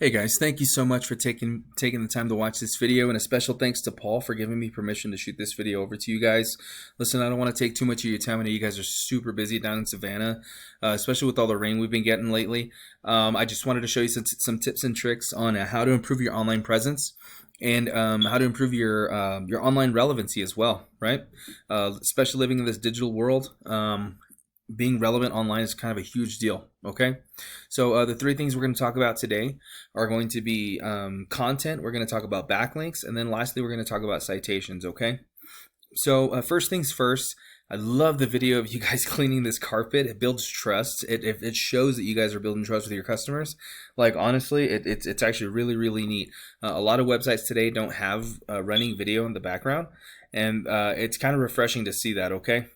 Hey guys, thank you so much for taking the time to watch this video, and a special thanks to Paul for giving me permission to shoot this video over to you guys. Listen, I don't want to take too much of your time. I know you guys are super busy down in Savannah, especially with all the rain we've been getting lately. I just wanted to show you some tips and tricks on how to improve your online presence and how to improve your online relevancy as well, right? Especially living in this digital world. Being relevant online is kind of a huge deal. Okay, so the three things we're going to talk about today are going to be content, we're going to talk about backlinks, and then lastly we're going to talk about citations. Okay, so first things first, I love the video of you guys cleaning this carpet. It builds trust. It shows that you guys are building trust with your customers. Like, honestly, it's actually really neat. A lot of websites today don't have running video in the background, and it's kind of refreshing to see that. Okay,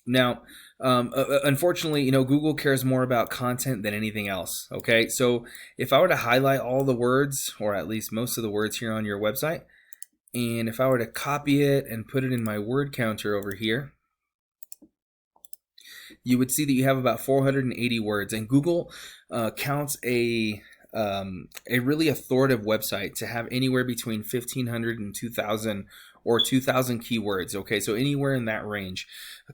now, unfortunately, Google cares more about content than anything else. Okay, so if I were to highlight all the words, or at least most of the words here on your website, and if I were to copy it and put it in my word counter over here, you would see that you have about 480 words, and Google counts a really authoritative website to have anywhere between 1,500 and 2,000 or 2,000 keywords. Okay, so anywhere in that range.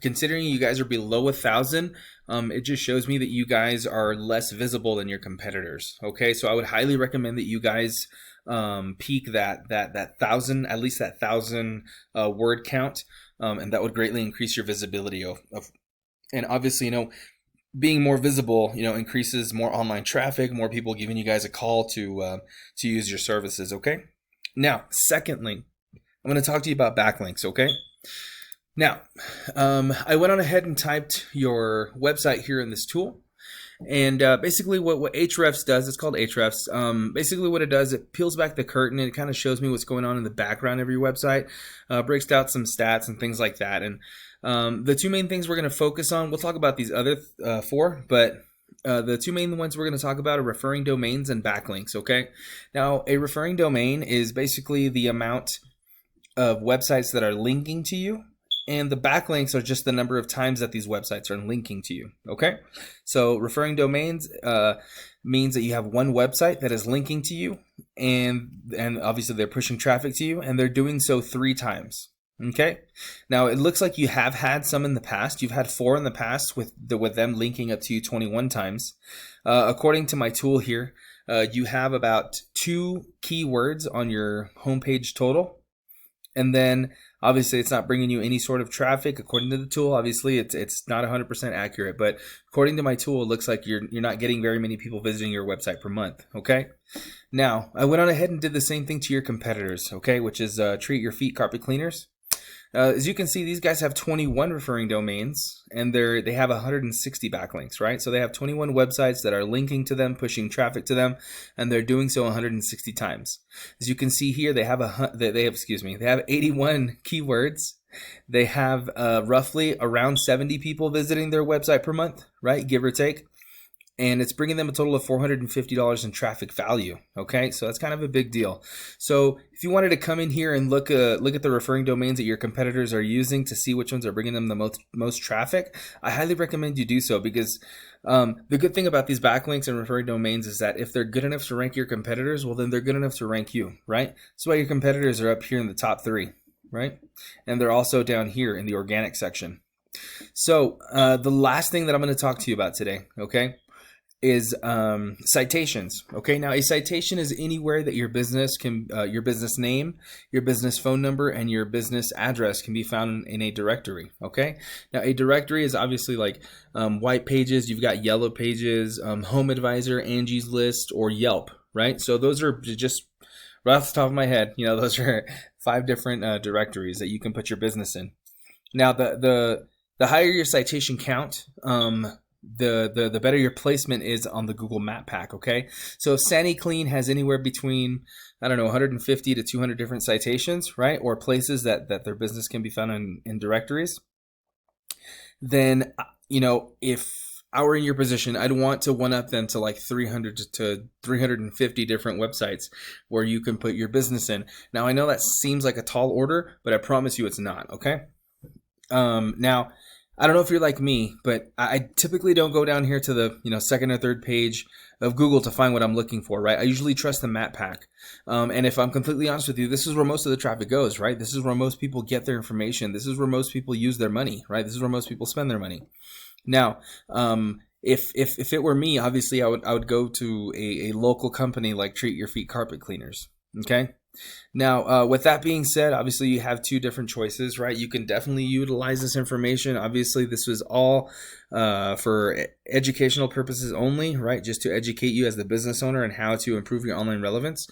Considering you guys are below 1,000, it just shows me that you guys are less visible than your competitors. Okay, so I would highly recommend that you guys peak that thousand, at least that 1,000 word count, and that would greatly increase your visibility and obviously, being more visible, increases more online traffic, more people giving you guys a call to use your services. Okay. Now, secondly, I'm going to talk to you about backlinks. Okay. Now, I went on ahead and typed your website here in this tool, and basically what Ahrefs does, it's called Ahrefs. Basically what it does, it peels back the curtain and it kind of shows me what's going on in the background of your website, breaks out some stats and things like that. And the two main things we're going to focus on, we'll talk about these other four, but the two main ones we're going to talk about are referring domains and backlinks. Okay. Now, a referring domain is basically the amount of websites that are linking to you, and the backlinks are just the number of times that these websites are linking to you. Okay. So referring domains means that you have one website that is linking to you, and obviously they're pushing traffic to you, and they're doing so 3 times. Okay. Now, it looks like you have had some in the past. You've had 4 in the past with them linking up to you 21 times. According to my tool here, you have about 2 keywords on your homepage total. And then obviously it's not bringing you any sort of traffic according to the tool. Obviously it's not 100% accurate, but according to my tool, it looks like you're not getting very many people visiting your website per month. Okay. Now, I went on ahead and did the same thing to your competitors. Okay. Which is Treat Your Feet Carpet Cleaners. As you can see, these guys have 21 referring domains, and they have 160 backlinks, right? So they have 21 websites that are linking to them, pushing traffic to them, and they're doing so 160 times. As you can see here, they have 81 keywords. They have roughly around 70 people visiting their website per month, right? Give or take. And it's bringing them a total of $450 in traffic value. Okay, so that's kind of a big deal. So if you wanted to come in here and look at the referring domains that your competitors are using to see which ones are bringing them the most traffic, I highly recommend you do so, because the good thing about these backlinks and referring domains is that if they're good enough to rank your competitors, well, then they're good enough to rank you, right? That's why your competitors are up here in the top 3, right? And they're also down here in the organic section. So the last thing that I'm going to talk to you about today, okay, is citations. Okay, now a citation is anywhere that your business can, your business name, your business phone number, and your business address can be found in a directory. Okay, now a directory is obviously like white pages, you've got yellow pages, Home Advisor, Angie's List, or Yelp, right? So those are just right off the top of my head, those are 5 different directories that you can put your business in. Now, the higher your citation count, the better your placement is on the Google Map Pack. Okay, so if Sandy Clean has anywhere between, I don't know, 150 to 200 different citations, right, or places that their business can be found in directories, then if I were in your position, I'd want to one up them to like 300 to 350 different websites where you can put your business in. Now, I know that seems like a tall order, but I promise you it's not. Okay, now, I don't know if you're like me, but I typically don't go down here to the second or third page of Google to find what I'm looking for, right? I usually trust the map pack. And if I'm completely honest with you, this is where most of the traffic goes, right? This is where most people get their information. This is where most people use their money, right? This is where most people spend their money. Now, if it were me, obviously I would go to a local company like Treat Your Feet Carpet Cleaners. Okay. Now, with that being said, obviously you have two different choices, right? You can definitely utilize this information. Obviously, this was all for educational purposes only, right? Just to educate you as the business owner and how to improve your online relevance.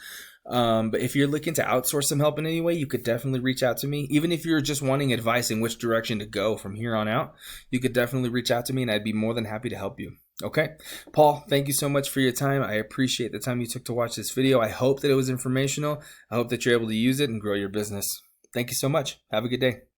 But if you're looking to outsource some help in any way, you could definitely reach out to me. Even if you're just wanting advice in which direction to go from here on out, you could definitely reach out to me and I'd be more than happy to help you. Okay, Paul, thank you so much for your time. I appreciate the time you took to watch this video. I hope that it was informational. I hope that you're able to use it and grow your business. Thank you so much. Have a good day.